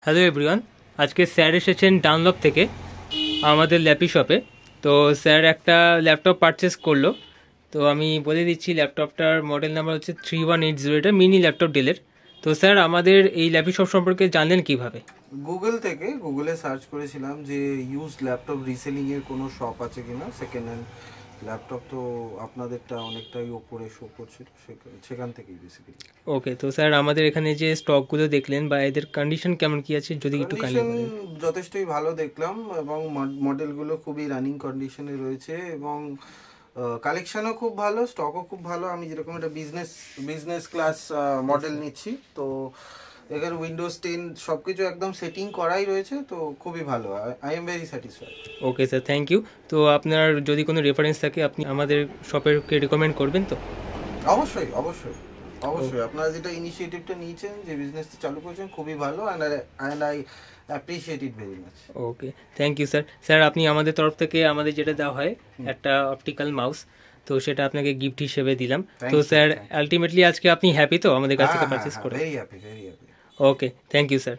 Hello everyone, আজকে sir এসেছেন Dunlop থেকে আমাদের ল্যাপি শপে। তো স্যার একটা ল্যাপটপ পারচেস করলো। তো আমি বলে দিচ্ছি, ল্যাপটপটার মডেল নাম্বার হচ্ছে 3180। এটা মিনি ল্যাপটপ ডেলের। তো স্যার, আমাদের এই ল্যাপি শপ সম্পর্কে জানলেন কিভাবে? গুগলে সার্চ করেছিলাম যে ইউজ ল্যাপটপ রিসেলিং এর কোনো শপ আছে কিনা সেকেন্ড হ্যান্ড ল্যাপটপ। তো আপনাদেরটা অনেকটাই ওপরে শো করছিল, সেখান থেকেই বেসিক্যালি। ওকে, তো স্যার আমাদের এখানে যে স্টকগুলো দেখলেন বা এদের কন্ডিশন কেমন কি আছে, যদি একটু কাইন্ডলি কন্ডিশন বলেন। যথেষ্টই ভালো দেখলাম এবং মডেলগুলো খুবই রানিং কন্ডিশনে রয়েছে এবং কালেকশনও খুব ভালো, স্টকও খুব ভালো। আমি যেরকম একটা বিজনেস ক্লাস মডেল নিচ্ছি, তো এখানে উইন্ডোজ 10 সব কিছু একদম সেটিং করাই রয়েছে, তো খুবই ভালো। I am very satisfied. Okay sir, thank you. তো আপনার যদি কোনো রেফারেন্স থাকে, আপনি আমাদের শপেরকে রেকমেন্ড করবেন তো? অবশ্যই অবশ্যই অবশ্যই, আপনারা যেটা ইনিশিয়েটিভটা নিয়েছেন, যে বিজনেসটা চালু করেছেন, খুবই ভালো and I appreciate it very much. Okay, thank you sir. Sir, আপনি আমাদের তরফ থেকে আমাদের যেটা দেওয়া হয়, একটা অপটিক্যাল মাউস, তো সেটা আপনাকে গিফট হিসেবে দিলাম। তো thank you, sir, thank you. Ultimately আজকে আপনি হ্যাপি তো আমাদের কাছ হ্যাঁ থেকে হ্যাঁ পারচেস হ্যাঁ, করে? Very happy very happy. Okay, thank you sir.